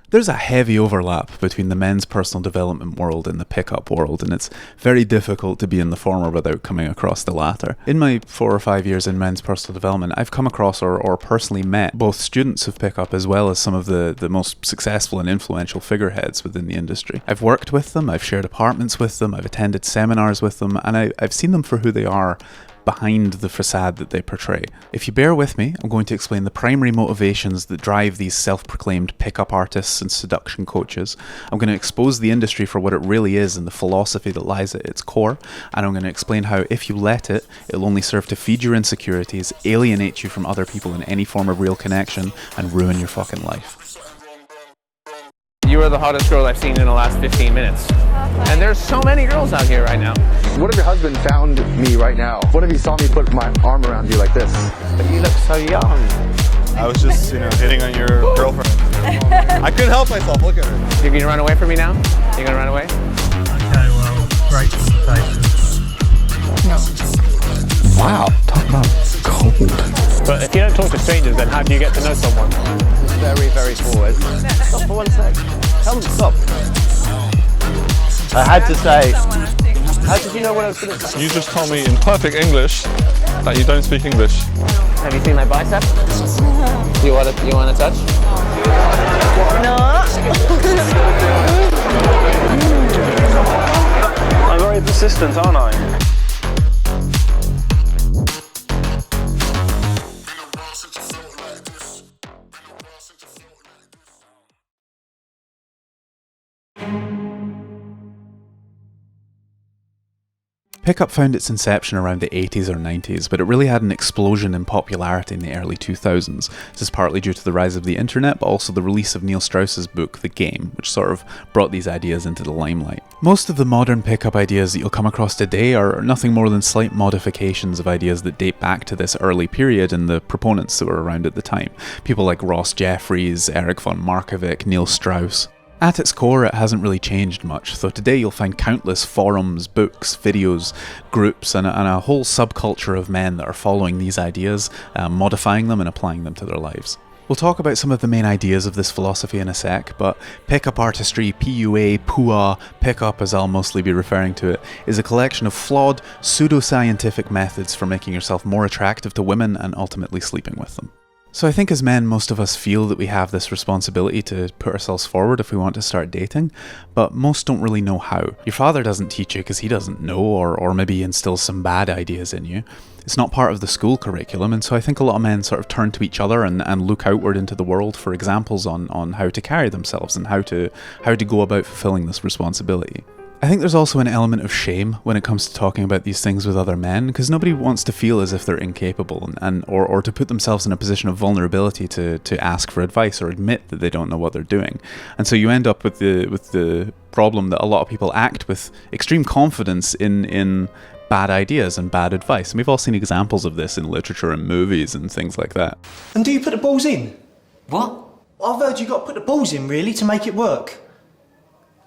There's a heavy overlap between the men's personal development world and the pickup world, and it's very difficult to be in the former without coming across the latter. In my 4 or 5 years in men's personal development, I've come across or personally met both students of pickup as well as some of the most successful and influential figureheads within the industry. I've worked with them, I've shared apartments with them, I've attended seminars with them, and I've seen them for who they are behind the facade that they portray. If you bear with me, I'm going to explain the primary motivations that drive these self-proclaimed pickup artists and seduction coaches. I'm going to expose the industry for what it really is and the philosophy that lies at its core, and I'm going to explain how, if you let it, it'll only serve to feed your insecurities, alienate you from other people in any form of real connection, and ruin your fucking life. You are the hottest girl I've seen in the last 15 minutes. And there's so many girls out here right now. What if your husband found me right now? What if he saw me put my arm around you like this? But you look so young. I was just, hitting on your girlfriend. I couldn't help myself, look at her. You're gonna run away from me now? You gonna run away? Okay, well, great conversation. No. Wow, talk about cold. But if you don't talk to strangers, then how do you get to know someone? Very, very forward. Stop for 1 sec. Tell them to stop. I had to say, how did you know what I was going to say? You just told me in perfect English that you don't speak English. Have you seen my bicep? You want to touch? No. I'm very persistent, aren't I? Pickup found its inception around the 80s or 90s, but it really had an explosion in popularity in the early 2000s. This is partly due to the rise of the internet, but also the release of Neil Strauss's book, The Game, which sort of brought these ideas into the limelight. Most of the modern pickup ideas that you'll come across today are nothing more than slight modifications of ideas that date back to this early period and the proponents that were around at the time. People like Ross Jeffries, Erich von Markovic, Neil Strauss. At its core, it hasn't really changed much, though today you'll find countless forums, books, videos, groups, and a whole subculture of men that are following these ideas, modifying them and applying them to their lives. We'll talk about some of the main ideas of this philosophy in a sec, but pickup artistry, PUA, PUA, pickup as I'll mostly be referring to it, is a collection of flawed, pseudo-scientific methods for making yourself more attractive to women and ultimately sleeping with them. So I think as men, most of us feel that we have this responsibility to put ourselves forward if we want to start dating, but most don't really know how. Your father doesn't teach you because he doesn't know, or maybe he instills some bad ideas in you. It's not part of the school curriculum, and so I think a lot of men sort of turn to each other and look outward into the world for examples on how to carry themselves and how to go about fulfilling this responsibility. I think there's also an element of shame when it comes to talking about these things with other men, because nobody wants to feel as if they're incapable or to put themselves in a position of vulnerability to ask for advice or admit that they don't know what they're doing. And so you end up with the problem that a lot of people act with extreme confidence in bad ideas and bad advice. And we've all seen examples of this in literature and movies and things like that. And do you put the balls in? What? I've heard you got to put the balls in, really, to make it work.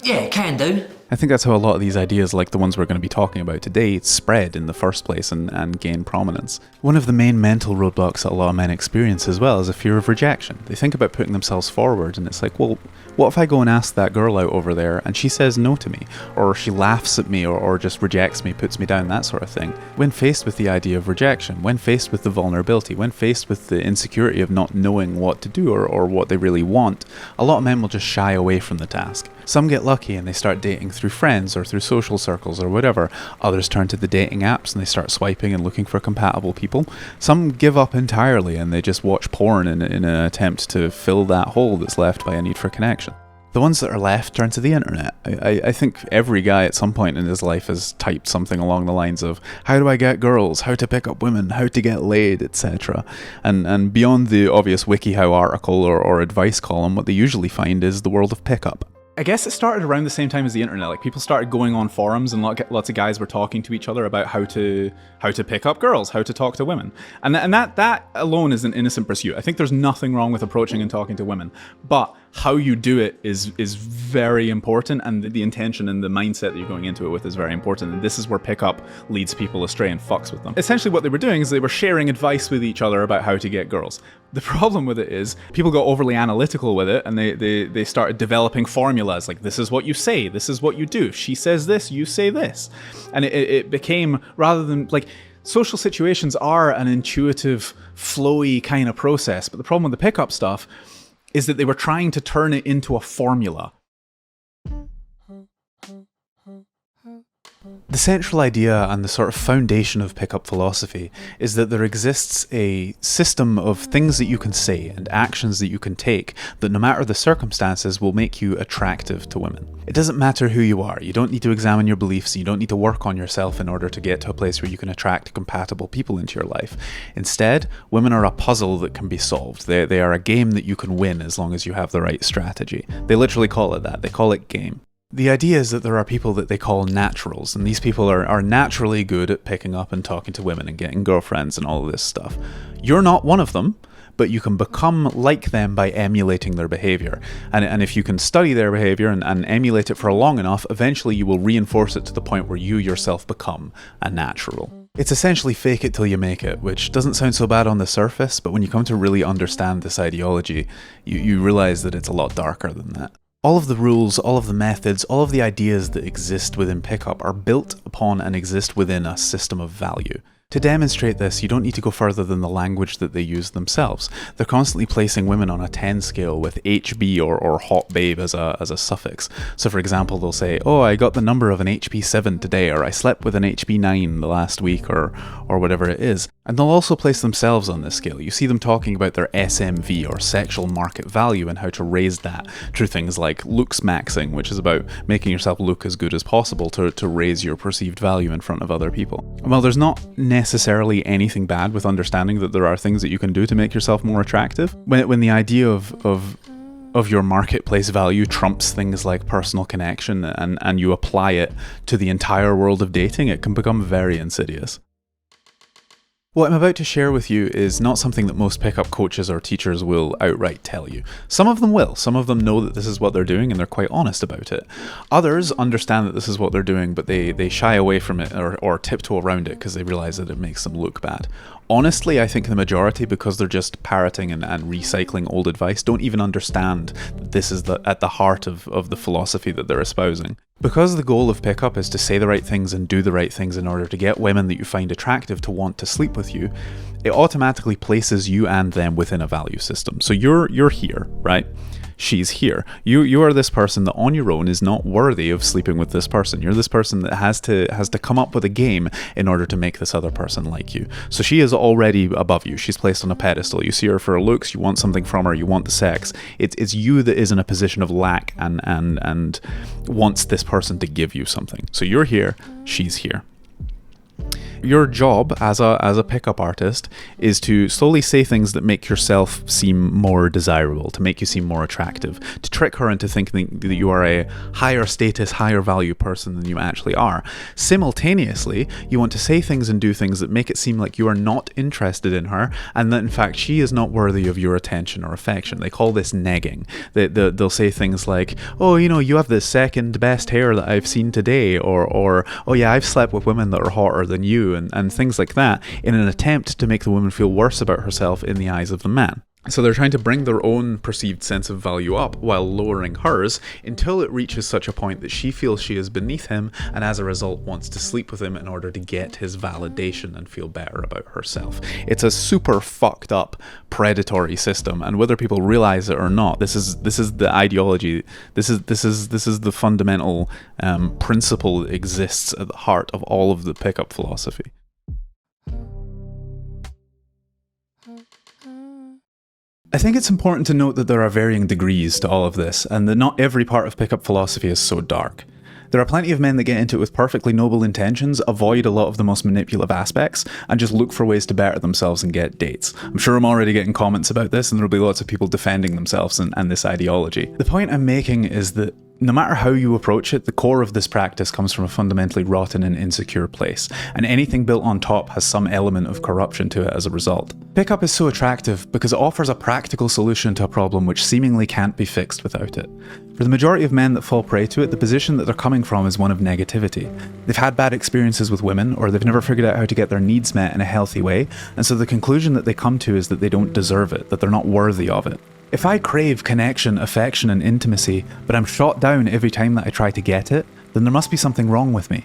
Yeah, can do. I think that's how a lot of these ideas, like the ones we're going to be talking about today, spread in the first place and gain prominence. One of the main mental roadblocks that a lot of men experience as well is a fear of rejection. They think about putting themselves forward and it's like, well, what if I go and ask that girl out over there and she says no to me, or she laughs at me, or just rejects me, puts me down, that sort of thing. When faced with the idea of rejection, when faced with the vulnerability, when faced with the insecurity of not knowing what to do or what they really want, a lot of men will just shy away from the task. Some get lucky and they start dating through friends or through social circles or whatever. Others turn to the dating apps and they start swiping and looking for compatible people. Some give up entirely and they just watch porn in an attempt to fill that hole that's left by a need for connection. The ones that are left turn to the internet. I think every guy at some point in his life has typed something along the lines of, how do I get girls, how to pick up women, how to get laid, etc. And beyond the obvious WikiHow article or advice column, what they usually find is the world of pickup. I guess it started around the same time as the internet. Like, people started going on forums and lots of guys were talking to each other about how to pick up girls, how to talk to women. And that alone is an innocent pursuit. I think there's nothing wrong with approaching and talking to women. But how you do it is very important, and the intention and the mindset that you're going into it with is very important, and this is where pickup leads people astray and fucks with them. Essentially what they were doing is they were sharing advice with each other about how to get girls. The problem with it is people got overly analytical with it, and they started developing formulas like, this is what you say, this is what you do, if she says this, you say this. And it became, rather than, like, social situations are an intuitive, flowy kind of process, but the problem with the pickup stuff is that they were trying to turn it into a formula. The central idea and the sort of foundation of pickup philosophy is that there exists a system of things that you can say and actions that you can take that, no matter the circumstances, will make you attractive to women. It doesn't matter who you are. You don't need to examine your beliefs. You don't need to work on yourself in order to get to a place where you can attract compatible people into your life. Instead, women are a puzzle that can be solved. They are a game that you can win as long as you have the right strategy. They literally call it that. They call it game. The idea is that there are people that they call naturals, and these people are naturally good at picking up and talking to women and getting girlfriends and all of this stuff. You're not one of them, but you can become like them by emulating their behavior. And if you can study their behavior and emulate it for long enough, eventually you will reinforce it to the point where you yourself become a natural. It's essentially fake it till you make it, which doesn't sound so bad on the surface, but when you come to really understand this ideology, you realize that it's a lot darker than that. All of the rules, all of the methods, all of the ideas that exist within pickup are built upon and exist within a system of value. To demonstrate this, you don't need to go further than the language that they use themselves. They're constantly placing women on a 10 scale with HB or hot babe as a suffix. So for example, they'll say, oh, I got the number of an HP 7 today, or I slept with an HP 9 the last week, or whatever it is. And they'll also place themselves on this scale. You see them talking about their SMV, or sexual market value, and how to raise that through things like looks maxing, which is about making yourself look as good as possible to raise your perceived value in front of other people. Well, there's not necessarily anything bad with understanding that there are things that you can do to make yourself more attractive. When the idea of your marketplace value trumps things like personal connection, and you apply it to the entire world of dating, it can become very insidious. What I'm about to share with you is not something that most pickup coaches or teachers will outright tell you. Some of them will. Some of them know that this is what they're doing and they're quite honest about it. Others understand that this is what they're doing, but they shy away from it or tiptoe around it because they realize that it makes them look bad. Honestly, I think the majority, because they're just parroting and recycling old advice, don't even understand that this is at the heart of the philosophy that they're espousing. Because the goal of pickup is to say the right things and do the right things in order to get women that you find attractive to want to sleep with you, it automatically places you and them within a value system. So you're here, right? She's here. You are this person that on your own is not worthy of sleeping with this person. You're this person that has to come up with a game in order to make this other person like you. So she is already above you. She's placed on a pedestal. You see her for her looks, you want something from her, you want the sex. It's you that is in a position of lack and wants this person to give you something. So you're here, she's here. Your job as a pickup artist is to slowly say things that make yourself seem more desirable, to make you seem more attractive, to trick her into thinking that you are a higher status, higher value person than you actually are. Simultaneously, you want to say things and do things that make it seem like you are not interested in her, and that in fact she is not worthy of your attention or affection. They call this negging. They'll say things like, oh, you have the second best hair that I've seen today, or oh yeah, I've slept with women that are hotter than you, and things like that, in an attempt to make the woman feel worse about herself in the eyes of the man. So they're trying to bring their own perceived sense of value up while lowering hers until it reaches such a point that she feels she is beneath him, and as a result wants to sleep with him in order to get his validation and feel better about herself. It's a super fucked up predatory system, and whether people realize it or not, this is the ideology. This is the fundamental principle that exists at the heart of all of the pickup philosophy. I think it's important to note that there are varying degrees to all of this, and that not every part of pickup philosophy is so dark. There are plenty of men that get into it with perfectly noble intentions, avoid a lot of the most manipulative aspects, and just look for ways to better themselves and get dates. I'm sure I'm already getting comments about this, and there'll be lots of people defending themselves and this ideology. The point I'm making is that No matter how you approach it, the core of this practice comes from a fundamentally rotten and insecure place, and anything built on top has some element of corruption to it as a result. Pickup is so attractive because it offers a practical solution to a problem which seemingly can't be fixed without it. For the majority of men that fall prey to it, the position that they're coming from is one of negativity. They've had bad experiences with women, or they've never figured out how to get their needs met in a healthy way, and so the conclusion that they come to is that they don't deserve it, that they're not worthy of it. If I crave connection, affection, and intimacy, but I'm shot down every time that I try to get it, then there must be something wrong with me.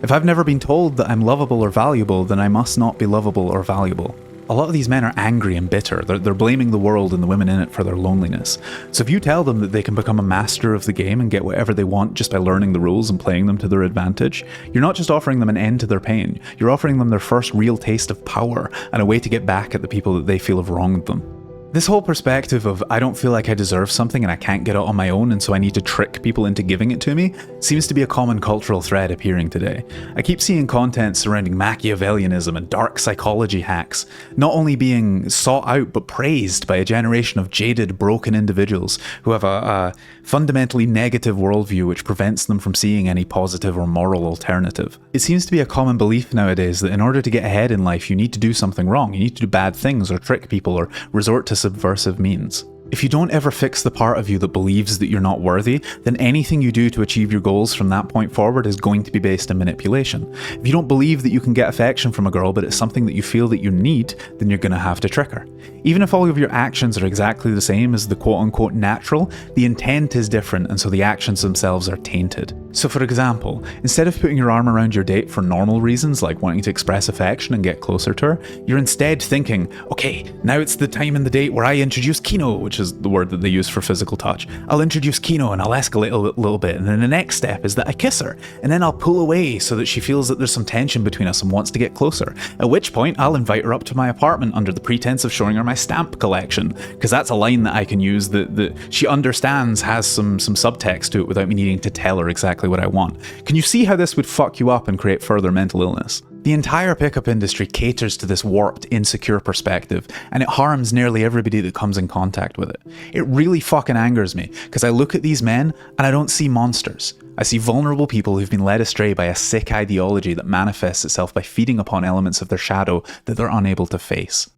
If I've never been told that I'm lovable or valuable, then I must not be lovable or valuable. A lot of these men are angry and bitter. They're blaming the world and the women in it for their loneliness. So if you tell them that they can become a master of the game and get whatever they want just by learning the rules and playing them to their advantage, you're not just offering them an end to their pain, you're offering them their first real taste of power and a way to get back at the people that they feel have wronged them. This whole perspective of I don't feel like I deserve something and I can't get it on my own and so I need to trick people into giving it to me seems to be a common cultural thread appearing today. I keep seeing content surrounding Machiavellianism and dark psychology hacks not only being sought out but praised by a generation of jaded, broken individuals who have a fundamentally negative worldview which prevents them from seeing any positive or moral alternative. It seems to be a common belief nowadays that in order to get ahead in life you need to do something wrong, you need to do bad things or trick people or resort to subversive means. If you don't ever fix the part of you that believes that you're not worthy, then anything you do to achieve your goals from that point forward is going to be based in manipulation. If you don't believe that you can get affection from a girl, but it's something that you feel that you need, then you're going to have to trick her. Even if all of your actions are exactly the same as the quote-unquote natural, the intent is different and so the actions themselves are tainted. So for example, instead of putting your arm around your date for normal reasons like wanting to express affection and get closer to her, you're instead thinking, okay, now it's the time in the date where I introduce Kino, which is the word that they use for physical touch. I'll introduce Kino and I'll escalate a little bit, and then the next step is that I kiss her, and then I'll pull away so that she feels that there's some tension between us and wants to get closer, at which point I'll invite her up to my apartment under the pretense of showing her my stamp collection, because that's a line that I can use that she understands has some subtext to it without me needing to tell her exactly what I want. Can you see how this would fuck you up and create further mental illness? The entire pickup industry caters to this warped, insecure perspective, and it harms nearly everybody that comes in contact with it. It really fucking angers me, because I look at these men and I don't see monsters. I see vulnerable people who've been led astray by a sick ideology that manifests itself by feeding upon elements of their shadow that they're unable to face.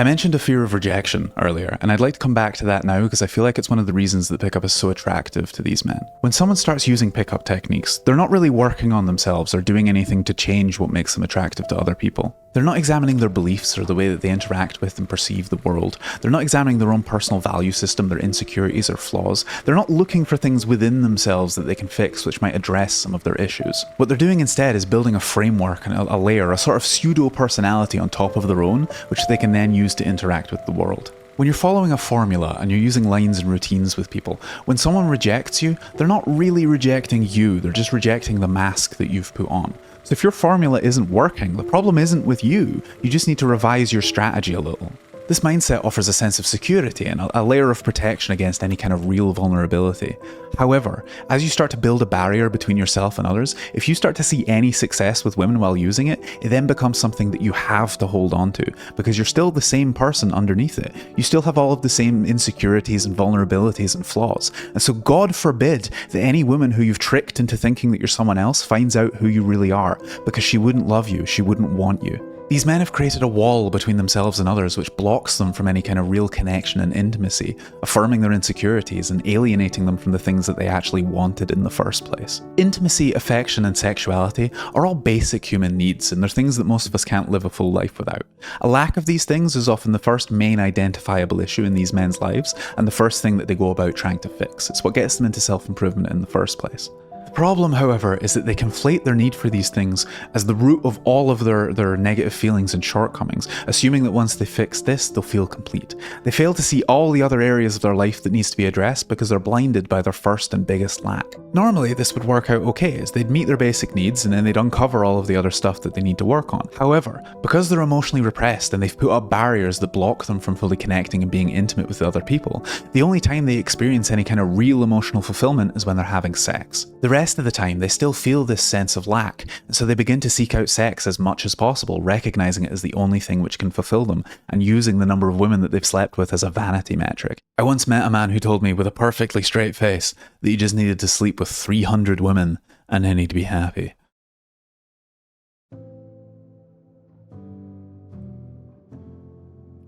I mentioned a fear of rejection earlier, and I'd like to come back to that now because I feel like it's one of the reasons that pickup is so attractive to these men. When someone starts using pickup techniques, they're not really working on themselves or doing anything to change what makes them attractive to other people. They're not examining their beliefs or the way that they interact with and perceive the world. They're not examining their own personal value system, their insecurities or flaws. They're not looking for things within themselves that they can fix which might address some of their issues. What they're doing instead is building a framework and a layer, a sort of pseudo-personality on top of their own, which they can then use to interact with the world. When you're following a formula and you're using lines and routines with people, when someone rejects you, they're not really rejecting you, they're just rejecting the mask that you've put on. So if your formula isn't working, the problem isn't with you just need to revise your strategy a little. This mindset offers a sense of security and a layer of protection against any kind of real vulnerability. However, as you start to build a barrier between yourself and others, if you start to see any success with women while using it, it then becomes something that you have to hold on to, because you're still the same person underneath it. You still have all of the same insecurities and vulnerabilities and flaws. And so God forbid that any woman who you've tricked into thinking that you're someone else finds out who you really are, because she wouldn't love you, she wouldn't want you. These men have created a wall between themselves and others which blocks them from any kind of real connection and intimacy, affirming their insecurities and alienating them from the things that they actually wanted in the first place. Intimacy, affection, and sexuality are all basic human needs, and they're things that most of us can't live a full life without. A lack of these things is often the first main identifiable issue in these men's lives, and the first thing that they go about trying to fix. It's what gets them into self-improvement in the first place. The problem, however, is that they conflate their need for these things as the root of all of their negative feelings and shortcomings, assuming that once they fix this, they'll feel complete. They fail to see all the other areas of their life that needs to be addressed because they're blinded by their first and biggest lack. Normally, this would work out okay, as they'd meet their basic needs and then they'd uncover all of the other stuff that they need to work on. However, because they're emotionally repressed and they've put up barriers that block them from fully connecting and being intimate with other people, the only time they experience any kind of real emotional fulfillment is when they're having sex. The rest of the time, they still feel this sense of lack, and so they begin to seek out sex as much as possible, recognizing it as the only thing which can fulfill them, and using the number of women that they've slept with as a vanity metric. I once met a man who told me with a perfectly straight face that he just needed to sleep with 300 women and then he'd be happy.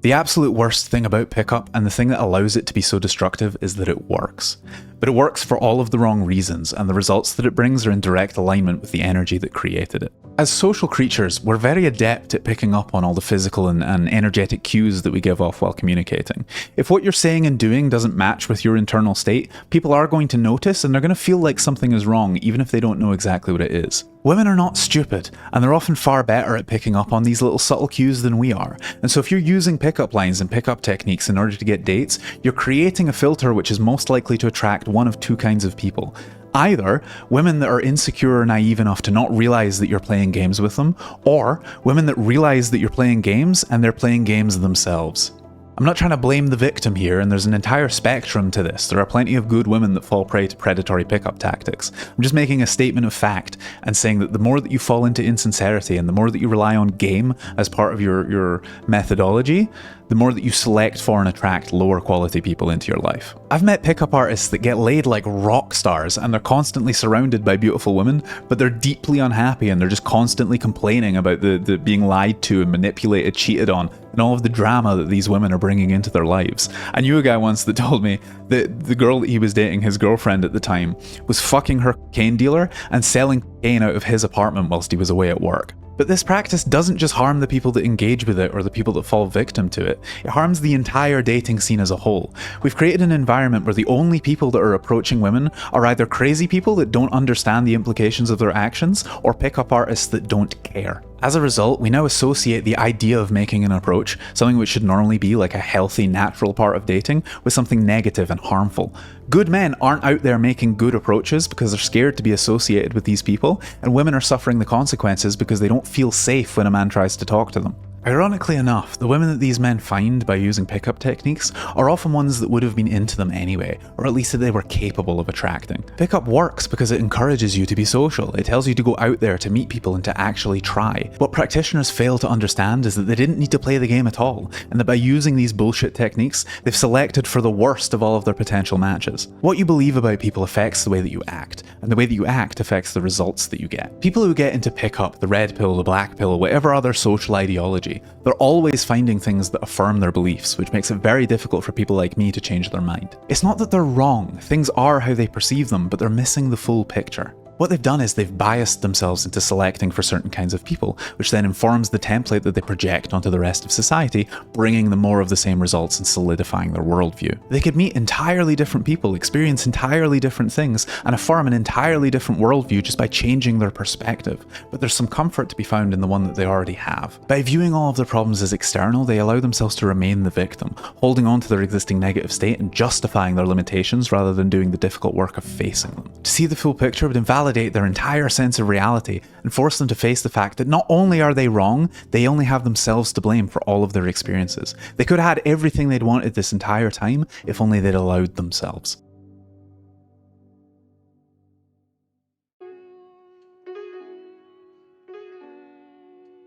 The absolute worst thing about pickup, and the thing that allows it to be so destructive, is that it works. But it works for all of the wrong reasons, and the results that it brings are in direct alignment with the energy that created it. As social creatures, we're very adept at picking up on all the physical and energetic cues that we give off while communicating. If what you're saying and doing doesn't match with your internal state, people are going to notice, and they're going to feel like something is wrong, even if they don't know exactly what it is. Women are not stupid, and they're often far better at picking up on these little subtle cues than we are. And so if you're using pickup lines and pickup techniques in order to get dates, you're creating a filter which is most likely to attract one of two kinds of people. Either women that are insecure or naive enough to not realize that you're playing games with them, or women that realize that you're playing games and they're playing games themselves. I'm not trying to blame the victim here, and there's an entire spectrum to this. There are plenty of good women that fall prey to predatory pickup tactics. I'm just making a statement of fact and saying that the more that you fall into insincerity and the more that you rely on game as part of your methodology, the more that you select for and attract lower quality people into your life. I've met pickup artists that get laid like rock stars, and they're constantly surrounded by beautiful women, but they're deeply unhappy and they're just constantly complaining about the being lied to and manipulated, cheated on, and all of the drama that these women are bringing into their lives. I knew a guy once that told me that the girl that he was dating, his girlfriend at the time, was fucking her cocaine dealer and selling cocaine out of his apartment whilst he was away at work. But this practice doesn't just harm the people that engage with it or the people that fall victim to it. It harms the entire dating scene as a whole. We've created an environment where the only people that are approaching women are either crazy people that don't understand the implications of their actions, or pickup artists that don't care. As a result, we now associate the idea of making an approach, something which should normally be like a healthy, natural part of dating, with something negative and harmful. Good men aren't out there making good approaches because they're scared to be associated with these people, and women are suffering the consequences because they don't feel safe when a man tries to talk to them. Ironically enough, the women that these men find by using pickup techniques are often ones that would have been into them anyway, or at least that they were capable of attracting. Pickup works because it encourages you to be social. It tells you to go out there to meet people and to actually try. What practitioners fail to understand is that they didn't need to play the game at all, and that by using these bullshit techniques, they've selected for the worst of all of their potential matches. What you believe about people affects the way that you act, and the way that you act affects the results that you get. People who get into pickup, the red pill, the black pill, whatever other social ideology, they're always finding things that affirm their beliefs, which makes it very difficult for people like me to change their mind. It's not that they're wrong, things are how they perceive them, but they're missing the full picture. What they've done is they've biased themselves into selecting for certain kinds of people, which then informs the template that they project onto the rest of society, bringing them more of the same results and solidifying their worldview. They could meet entirely different people, experience entirely different things, and affirm an entirely different worldview just by changing their perspective, but there's some comfort to be found in the one that they already have. By viewing all of their problems as external, they allow themselves to remain the victim, holding on to their existing negative state and justifying their limitations rather than doing the difficult work of facing them. To see the full picture would invalidate their entire sense of reality and force them to face the fact that not only are they wrong, they only have themselves to blame for all of their experiences. They could have had everything they'd wanted this entire time if only they'd allowed themselves.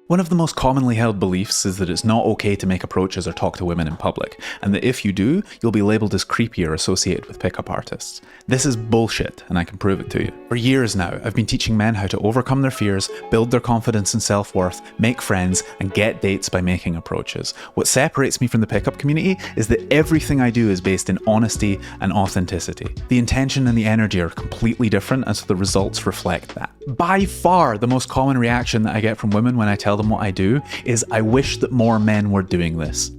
One of the most commonly held beliefs is that it's not okay to make approaches or talk to women in public, and that if you do, you'll be labelled as creepy or associated with pickup artists. This is bullshit, and I can prove it to you. For years now, I've been teaching men how to overcome their fears, build their confidence and self-worth, make friends, and get dates by making approaches. What separates me from the pickup community is that everything I do is based in honesty and authenticity. The intention and the energy are completely different, and so the results reflect that. By far, the most common reaction that I get from women when I tell them what I do is, "I wish that more men were doing this."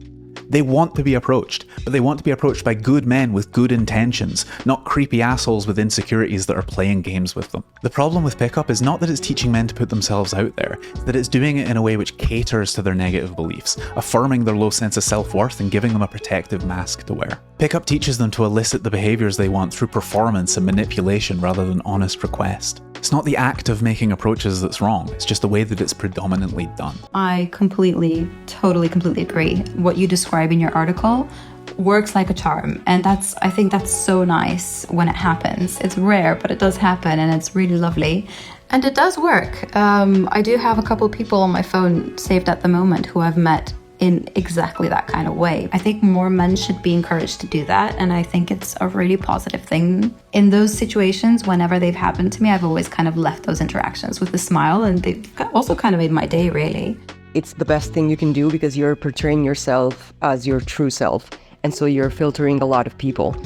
They want to be approached, but they want to be approached by good men with good intentions, not creepy assholes with insecurities that are playing games with them. The problem with pickup is not that it's teaching men to put themselves out there, it's that it's doing it in a way which caters to their negative beliefs, affirming their low sense of self-worth and giving them a protective mask to wear. Pickup teaches them to elicit the behaviours they want through performance and manipulation rather than honest request. It's not the act of making approaches that's wrong, it's just the way that it's predominantly done. I completely agree. What you describe in your article works like a charm, and I think that's so nice when it happens. It's rare, but it does happen, and it's really lovely. And it does work. I do have a couple people on my phone saved at the moment who I've met in exactly that kind of way. I think more men should be encouraged to do that, and I think it's a really positive thing. In those situations, whenever they've happened to me, I've always kind of left those interactions with a smile, and they've also kind of made my day, really. It's the best thing you can do because you're portraying yourself as your true self, and so you're filtering a lot of people.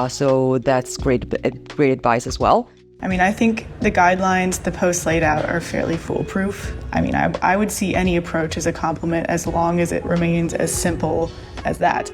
So that's great advice as well. I mean, I think the guidelines the posts laid out are fairly foolproof. I mean, I would see any approach as a compliment as long as it remains as simple as that.